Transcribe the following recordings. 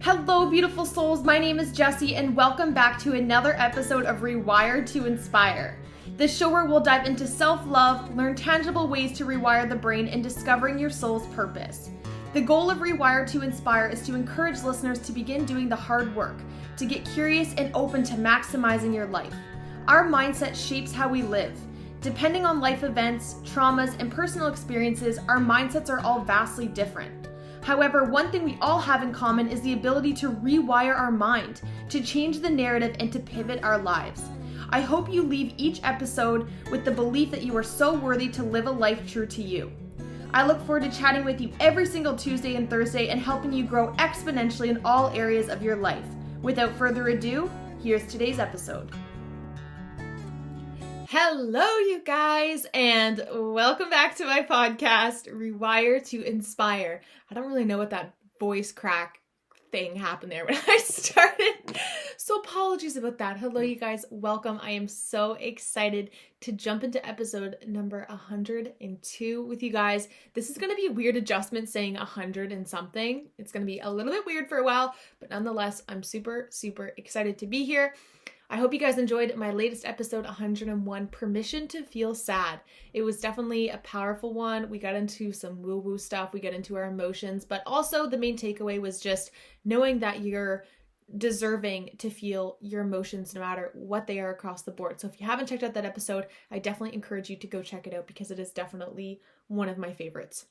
Hello, beautiful souls. My name is Jessie, and welcome back to another episode of Rewire to Inspire. This show where we'll dive into self-love, learn tangible ways to rewire the brain, and discovering your soul's purpose. The goal of Rewire to Inspire is to encourage listeners to begin doing the hard work, to get curious and open to maximizing your life. Our mindset shapes how we live. Depending on life events, traumas, and personal experiences, our mindsets are all vastly different. However, one thing we all have in common is the ability to rewire our mind, to change the narrative, and to pivot our lives. I hope you leave each episode with the belief that you are so worthy to live a life true to you. I look forward to chatting with you every single Tuesday and Thursday and helping you grow exponentially in all areas of your life. Without further ado, here's today's episode. Hello, you guys, and welcome back to my podcast, Rewire to Inspire. I don't really know what that voice crack thing happened there when I started, so apologies about that. Hello, you guys. Welcome. I am so excited to jump into episode number 102 with you guys. This is going to be a weird adjustment saying 100 and something. It's going to be a little bit weird for a while, but nonetheless, I'm super, super excited to be here. I hope you guys enjoyed my latest episode, 101, Permission to Feel Sad. It was definitely a powerful one. We got into some woo-woo stuff. We got into our emotions, but also the main takeaway was just knowing that you're deserving to feel your emotions no matter what they are across the board. So if you haven't checked out that episode, I definitely encourage you to go check it out because it is definitely one of my favorites.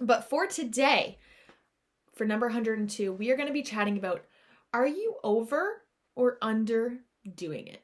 But for today, for number 102, we are going to be chatting about, are you over or underdoing it?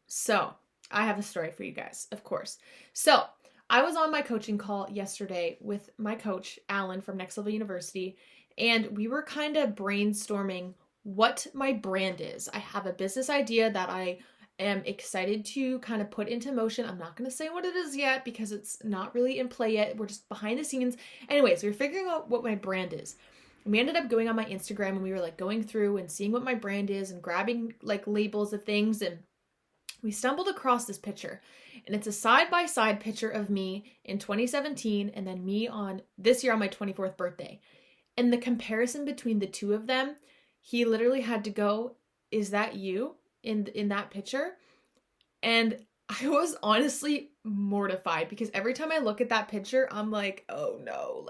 So I have a story for you guys, of course. So I was on my coaching call yesterday with my coach, Alan from Next Level University, and we were kind of brainstorming what my brand is. I have a business idea that I am excited to kind of put into motion. I'm not going to say what it is yet because it's not really in play yet. We're just behind the scenes. Anyways, we were figuring out what my brand is. We ended up going on my Instagram and we were like going through and seeing what my brand is and grabbing like labels of things, and we stumbled across this picture, and it's a side-by-side picture of me in 2017 and then me on this year on my 24th birthday. And the comparison between the two of them, he literally had to go, "Is that you in that picture?" And I was honestly mortified because every time I look at that picture, I'm like, oh no,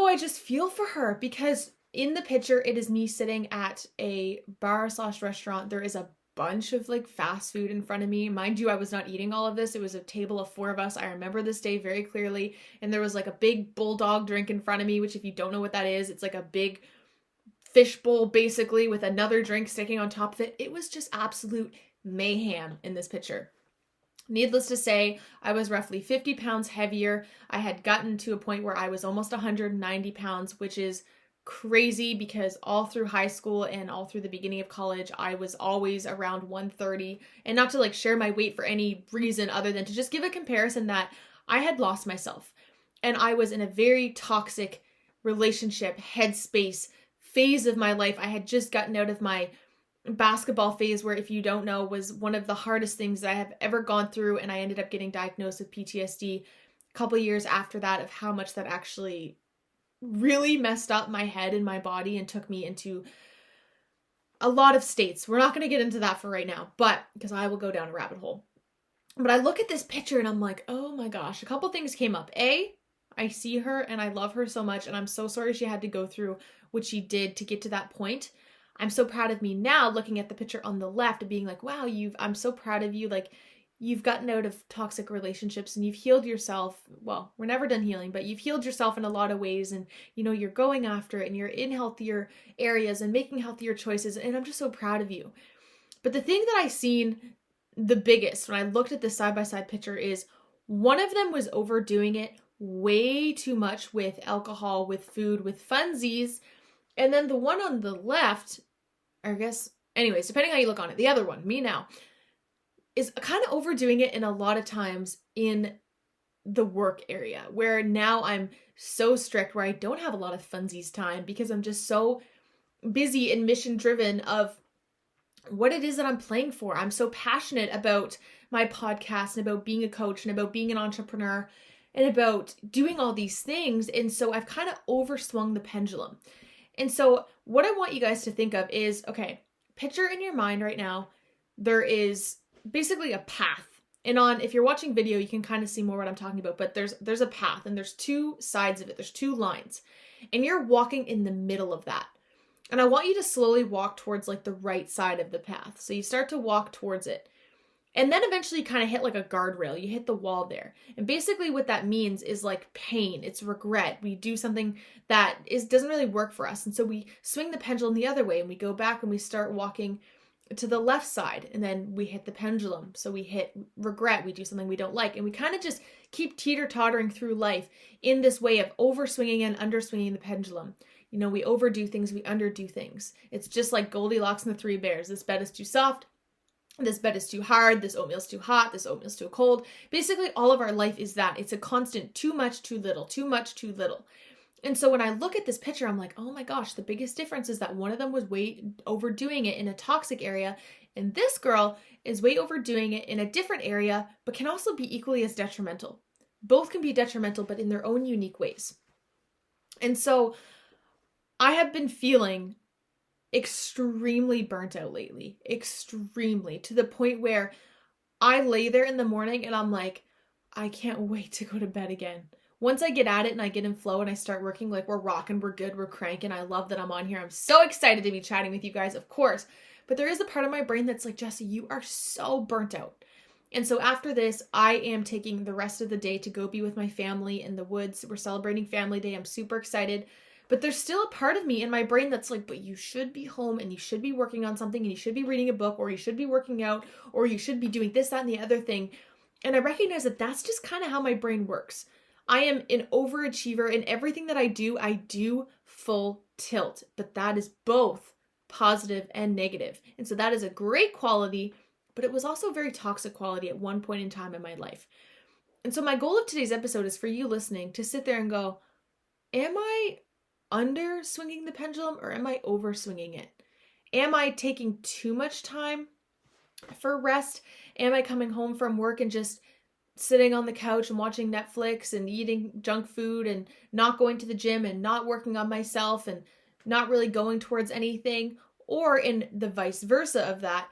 I just feel for her, because in the picture, it is me sitting at a bar/restaurant. There is a bunch of fast food in front of me. Mind you, I was not eating all of this. It was a table of 4 of us. I remember this day very clearly. And there was a big bulldog drink in front of me, which if you don't know what that is, it's like a big fish bowl basically with another drink sticking on top of it. It was just absolute mayhem in this picture. Needless to say, I was roughly 50 pounds heavier. I had gotten to a point where I was almost 190 pounds, which is crazy because all through high school and all through the beginning of college, I was always around 130. And not to share my weight for any reason other than to just give a comparison that I had lost myself. And I was in a very toxic relationship, headspace, phase of my life. I had just gotten out of my basketball phase, where, if you don't know, was one of the hardest things that I have ever gone through, and I ended up getting diagnosed with PTSD a couple of years after that, of how much that actually really messed up my head and my body and took me into a lot of states. We're not going to get into that for right now, but because I will go down a rabbit hole. But I look at this picture and I'm like, oh my gosh, a couple things came up. I see her and I love her so much, and I'm so sorry she had to go through what she did to get to that point. I'm so proud of me now, looking at the picture on the left and being like, wow, I'm so proud of you. You've gotten out of toxic relationships and you've healed yourself. Well, we're never done healing, but you've healed yourself in a lot of ways, and you're going after it and you're in healthier areas and making healthier choices. And I'm just so proud of you. But the thing that I seen the biggest when I looked at this side-by-side picture is one of them was overdoing it way too much with alcohol, with food, with funsies. And then the one on the left, I guess, anyways, depending how you look on it, the other one, me now, is kind of overdoing it in a lot of times in the work area, where now I'm so strict, where I don't have a lot of funsies time because I'm just so busy and mission driven of what it is that I'm playing for. I'm so passionate about my podcast and about being a coach and about being an entrepreneur and about doing all these things. And so I've kind of overswung the pendulum. And so what I want you guys to think of is, okay, picture in your mind right now, there is basically a path. And if you're watching video, you can kind of see more what I'm talking about, but there's a path and there's two sides of it. There's two lines and you're walking in the middle of that. And I want you to slowly walk towards like the right side of the path. So you start to walk towards it. And then eventually you kind of hit like a guardrail. You hit the wall there. And basically what that means is like pain. It's regret. We do something that doesn't really work for us. And so we swing the pendulum the other way and we go back and we start walking to the left side. And then we hit the pendulum. So we hit regret. We do something we don't like. And we kind of just keep teeter-tottering through life in this way of overswinging and underswinging the pendulum. You know, we overdo things, we underdo things. It's just like Goldilocks and the Three Bears. This bed is too soft. This bed is too hard. This oatmeal's too hot. This oatmeal's too cold. Basically, all of our life is that. It's a constant too much, too little, too much, too little. And so when I look at this picture, I'm like, oh my gosh, the biggest difference is that one of them was way overdoing it in a toxic area. And this girl is way overdoing it in a different area, but can also be equally as detrimental. Both can be detrimental, but in their own unique ways. And so I have been feeling extremely burnt out lately, extremely, to the point where I lay there in the morning and I'm like, I can't wait to go to bed again. Once I get at it and I get in flow and I start working, like we're rocking, we're good, we're cranking. I love that I'm on here. I'm so excited to be chatting with you guys, of course. But there is a part of my brain that's like, Jessie, you are so burnt out. And so after this, I am taking the rest of the day to go be with my family in the woods. We're celebrating Family Day. I'm super excited. But there's still a part of me in my brain that's like, but you should be home and you should be working on something and you should be reading a book or you should be working out or you should be doing this, that, and the other thing. And I recognize that that's just kind of how my brain works. I am an overachiever and everything that I do full tilt. But that is both positive and negative. And so that is a great quality, but it was also a very toxic quality at one point in time in my life. And so my goal of today's episode is for you listening to sit there and go, am I under swinging the pendulum or am I over swinging it? Am I taking too much time for rest? Am I coming home from work and just sitting on the couch and watching Netflix and eating junk food and not going to the gym and not working on myself and not really going towards anything? Or in the vice versa of that,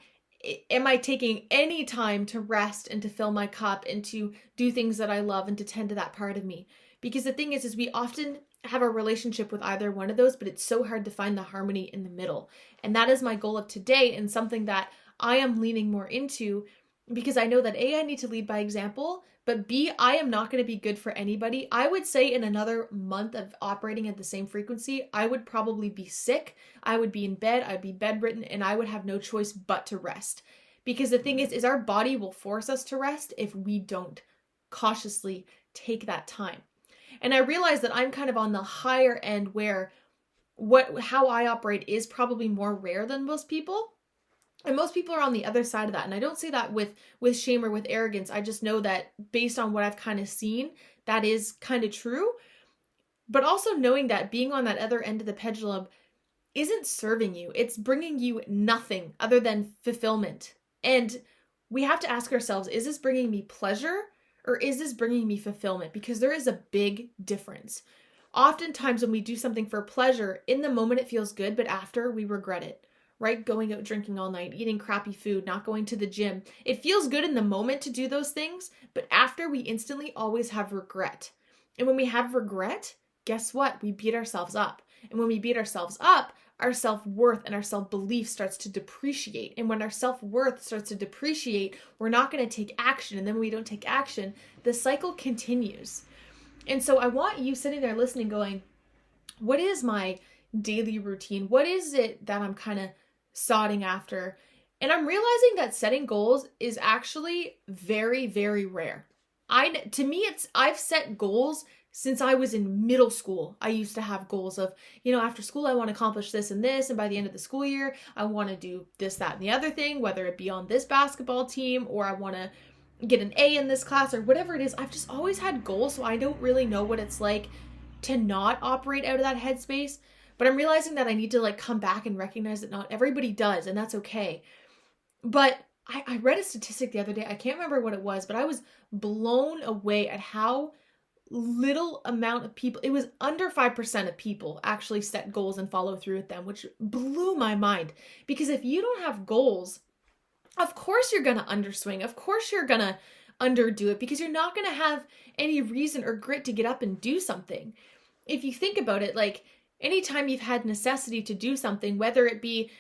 am I taking any time to rest and to fill my cup and to do things that I love and to tend to that part of me? Because the thing is we often have a relationship with either one of those, but it's so hard to find the harmony in the middle. And that is my goal of today and something that I am leaning more into because I know that A, I need to lead by example, but B, I am not going to be good for anybody. I would say in another month of operating at the same frequency, I would probably be sick. I would be in bed. I'd be bedridden and I would have no choice but to rest. Because the thing is our body will force us to rest if we don't cautiously take that time. And I realize that I'm kind of on the higher end where how I operate is probably more rare than most people. And most people are on the other side of that. And I don't say that with shame or with arrogance. I just know that based on what I've kind of seen, that is kind of true. But also knowing that being on that other end of the pendulum isn't serving you. It's bringing you nothing other than fulfillment. And we have to ask ourselves, is this bringing me pleasure? Or is this bringing me fulfillment? Because there is a big difference. Oftentimes when we do something for pleasure, in the moment it feels good, but after we regret it, right? Going out drinking all night, eating crappy food, not going to the gym. It feels good in the moment to do those things, but after we instantly always have regret. And when we have regret, guess what? We beat ourselves up. And when we beat ourselves up, our self-worth and our self-belief starts to depreciate. And when our self-worth starts to depreciate, we're not going to take action. And then when we don't take action, the cycle continues. And so I want you sitting there listening going, what is my daily routine? What is it that I'm kind of sodding after? And I'm realizing that setting goals is actually very, very rare. To me, I've set goals since I was in middle school. I used to have goals of, after school, I want to accomplish this and this. And by the end of the school year, I want to do this, that, and the other thing, whether it be on this basketball team or I want to get an A in this class or whatever it is. I've just always had goals. So I don't really know what it's like to not operate out of that headspace. But I'm realizing that I need to come back and recognize that not everybody does. And that's okay. But I read a statistic the other day. I can't remember what it was, but I was blown away at how little amount of people, it was under 5% of people actually set goals and follow through with them, which blew my mind. Because if you don't have goals, of course you're going to underswing. Of course you're going to underdo it, because you're not going to have any reason or grit to get up and do something. If you think about it, like anytime you've had necessity to do something, whether it be,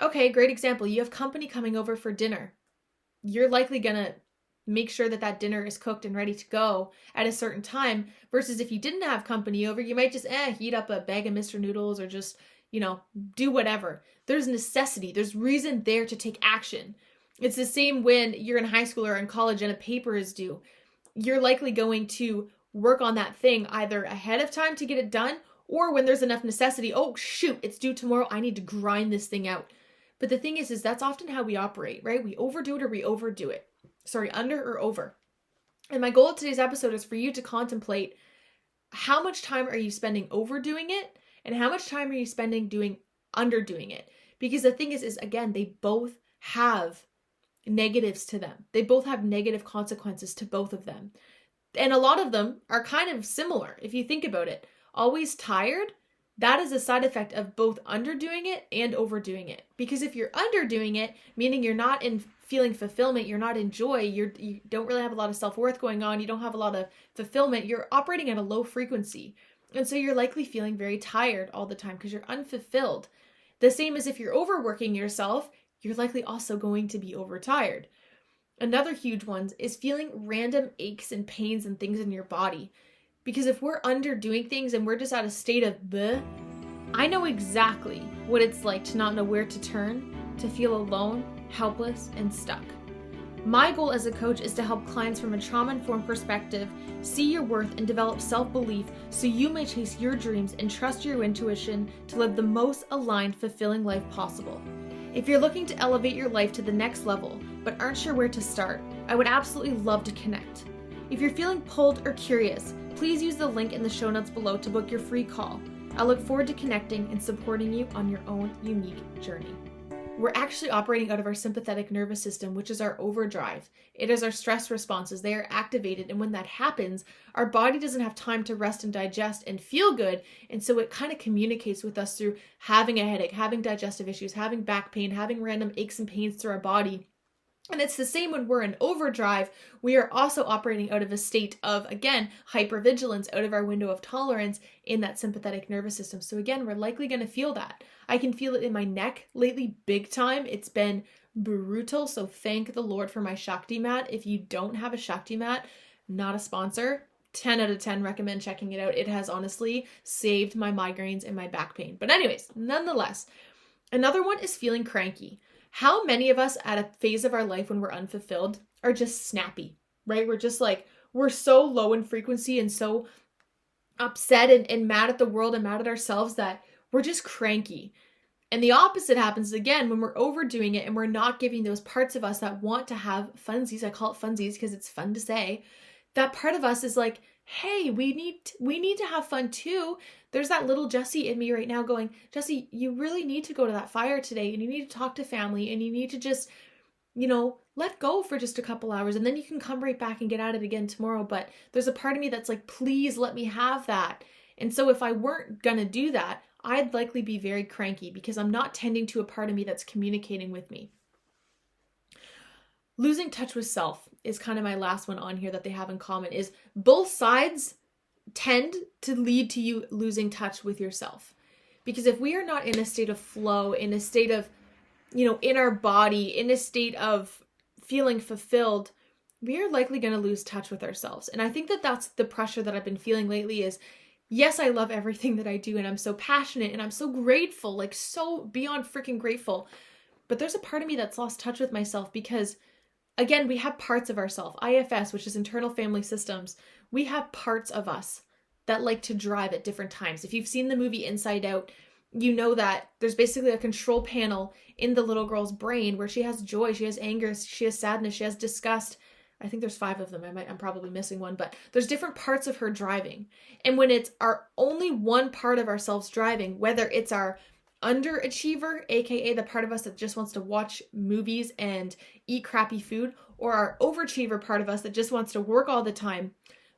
okay, great example, you have company coming over for dinner. You're likely going to make sure that that dinner is cooked and ready to go at a certain time, versus if you didn't have company over, you might just heat up a bag of Mr. Noodles or just, do whatever. There's necessity. There's reason there to take action. It's the same when you're in high school or in college and a paper is due. You're likely going to work on that thing either ahead of time to get it done, or when there's enough necessity, oh shoot, it's due tomorrow, I need to grind this thing out. But the thing is that's often how we operate, right? We overdo it or we overdo it. Sorry, under or over. And my goal of today's episode is for you to contemplate how much time are you spending overdoing it and how much time are you spending underdoing it. Because the thing is again, they both have negatives to them. They both have negative consequences to both of them. And a lot of them are kind of similar. If you think about it, always tired, that is a side effect of both underdoing it and overdoing it. Because if you're underdoing it, meaning you're not in feeling fulfillment, you're not in joy, you don't really have a lot of self-worth going on, you don't have a lot of fulfillment, you're operating at a low frequency. And so you're likely feeling very tired all the time because you're unfulfilled. The same as if you're overworking yourself, you're likely also going to be overtired. Another huge one is feeling random aches and pains and things in your body. Because if we're underdoing things and we're just at a state of bleh, I know exactly what it's like to not know where to turn, to feel alone, helpless, and stuck. My goal as a coach is to help clients from a trauma-informed perspective see your worth and develop self-belief so you may chase your dreams and trust your intuition to live the most aligned, fulfilling life possible. If you're looking to elevate your life to the next level but aren't sure where to start, I would absolutely love to connect. If you're feeling pulled or curious, please use the link in the show notes below to book your free call. I look forward to connecting and supporting you on your own unique journey. We're actually operating out of our sympathetic nervous system, which is our overdrive. It is our stress responses. They are activated, and when that happens, our body doesn't have time to rest and digest and feel good, and so it kind of communicates with us through having a headache, having digestive issues, having back pain, having random aches and pains through our body. And it's the same when we're in overdrive. We are also operating out of a state of, again, hypervigilance, out of our window of tolerance in that sympathetic nervous system. So again, we're likely going to feel that. I can feel it in my neck lately big time. It's been brutal. So thank the Lord for my Shakti mat. If you don't have a Shakti mat, not a sponsor, 10 out of 10 recommend checking it out. It has honestly saved my migraines and my back pain. But anyways, nonetheless, another one is feeling cranky. How many of us at a phase of our life when we're unfulfilled are just snappy, right? We're just like, we're so low in frequency and so upset and mad at the world and mad at ourselves that we're just cranky. And the opposite happens again when we're overdoing it and we're not giving those parts of us that want to have funsies. I call it funsies because it's fun to say. That part of us is like, hey, we need to have fun too. There's that little Jessie in me right now going, Jessie, you really need to go to that fire today and you need to talk to family and you need to just, let go for just a couple hours and then you can come right back and get at it again tomorrow. But there's a part of me that's like, please let me have that. And so if I weren't going to do that, I'd likely be very cranky because I'm not tending to a part of me that's communicating with me. Losing touch with self is kind of my last one on here that they have in common is both sides tend to lead to you losing touch with yourself. Because if we are not in a state of flow, in a state of, in our body, in a state of feeling fulfilled, we are likely going to lose touch with ourselves. And I think that that's the pressure that I've been feeling lately is, yes, I love everything that I do and I'm so passionate and I'm so grateful, like so beyond freaking grateful. But there's a part of me that's lost touch with myself because again, we have parts of ourselves, IFS, which is internal family systems. We have parts of us that like to drive at different times. If you've seen the movie Inside Out, you know that there's basically a control panel in the little girl's brain where she has joy, she has anger, she has sadness, she has disgust. I think there's 5 of them. I'm probably missing one, but there's different parts of her driving. And when it's our only one part of ourselves driving, whether it's our underachiever, aka the part of us that just wants to watch movies and eat crappy food, or our overachiever part of us that just wants to work all the time,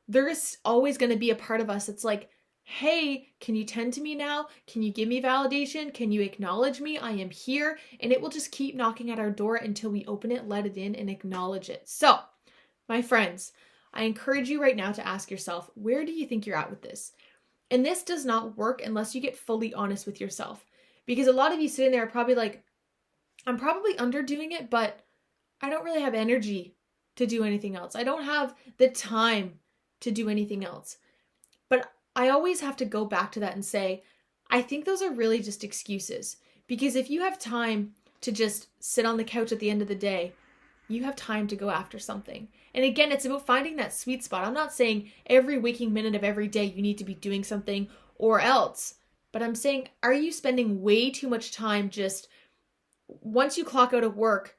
there's always going to be a part of us that's like, hey, can you tend to me now? Can you give me validation? Can you acknowledge me? I am here. And it will just keep knocking at our door until we open it, let it in, and acknowledge it. So, my friends, I encourage you right now to ask yourself, where do you think you're at with this? And this does not work unless you get fully honest with yourself. Because a lot of you sitting there are probably like, I'm probably underdoing it, but I don't really have energy to do anything else. I don't have the time to do anything else. But I always have to go back to that and say, I think those are really just excuses. Because if you have time to just sit on the couch at the end of the day, you have time to go after something. And again, it's about finding that sweet spot. I'm not saying every waking minute of every day you need to be doing something or else. But I'm saying, are you spending way too much time just, once you clock out of work,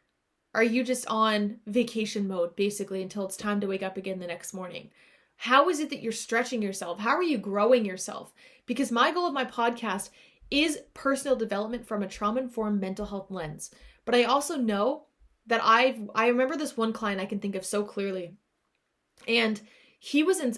are you just on vacation mode basically until it's time to wake up again the next morning? How is it that you're stretching yourself? How are you growing yourself? Because my goal of my podcast is personal development from a trauma-informed mental health lens. But I also know that I remember this one client I can think of so clearly. And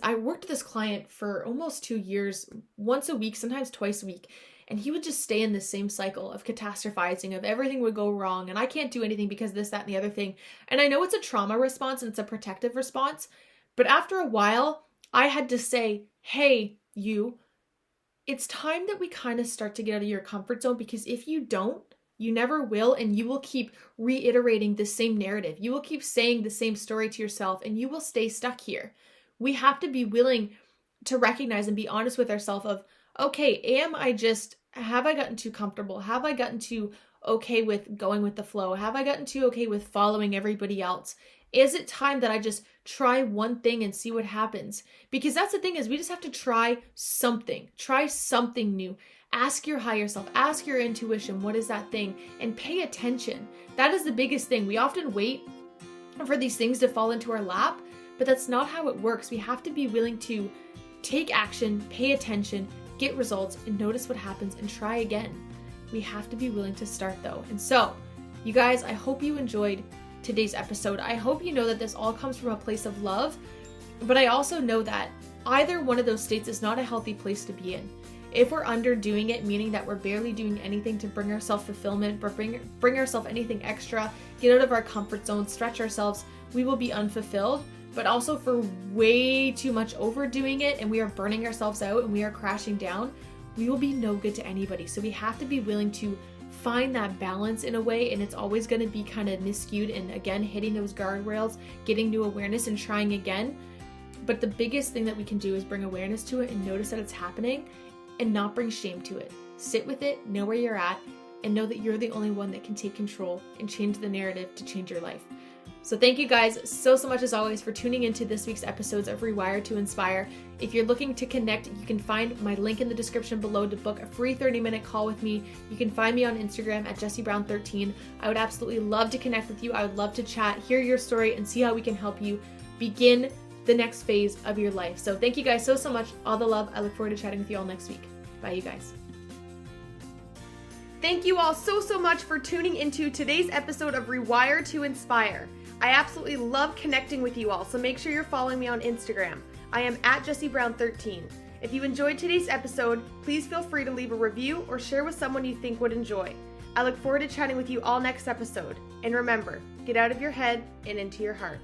I worked with this client for almost 2 years, once a week, sometimes twice a week. And he would just stay in this same cycle of catastrophizing, of everything would go wrong. And I can't do anything because this, that, and the other thing. And I know it's a trauma response and it's a protective response. But after a while, I had to say, hey, it's time that we kind of start to get out of your comfort zone, because if you don't, you never will, and you will keep reiterating the same narrative. You will keep saying the same story to yourself, and you will stay stuck here. We have to be willing to recognize and be honest with ourselves of, okay, have I gotten too comfortable? Have I gotten too okay with going with the flow? Have I gotten too okay with following everybody else? Is it time that I just try one thing and see what happens? Because that's the thing, is we just have to try something new. Ask your higher self, ask your intuition, what is that thing? And pay attention. That is the biggest thing. We often wait for these things to fall into our lap, but that's not how it works. We have to be willing to take action, pay attention, get results, and notice what happens and try again. We have to be willing to start though. And so, you guys, I hope you enjoyed today's episode. I hope you know that this all comes from a place of love, but I also know that either one of those states is not a healthy place to be in. If we're underdoing it, meaning that we're barely doing anything to bring ourselves fulfillment, or bring ourselves anything extra, get out of our comfort zone, stretch ourselves, we will be unfulfilled. But also for way too much overdoing it, and we are burning ourselves out and we are crashing down, we will be no good to anybody. So we have to be willing to find that balance in a way, and it's always going to be kind of miscued, and again, hitting those guardrails, getting new awareness and trying again. But the biggest thing that we can do is bring awareness to it and notice that it's happening and not bring shame to it. Sit with it, know where you're at, and know that you're the only one that can take control and change the narrative to change your life. So thank you guys so much as always for tuning into this week's episodes of Rewire to Inspire. If you're looking to connect, you can find my link in the description below to book a free 30-minute call with me. You can find me on Instagram at Jessie Brown 13. I would absolutely love to connect with you. I would love to chat, hear your story, and see how we can help you begin the next phase of your life. So thank you guys so much. All the love. I look forward to chatting with you all next week. Bye, you guys. Thank you all so much for tuning into today's episode of Rewire to Inspire. I absolutely love connecting with you all, so make sure you're following me on Instagram. I am at Jessie Brown 13. If you enjoyed today's episode, please feel free to leave a review or share with someone you think would enjoy. I look forward to chatting with you all next episode. And remember, get out of your head and into your heart.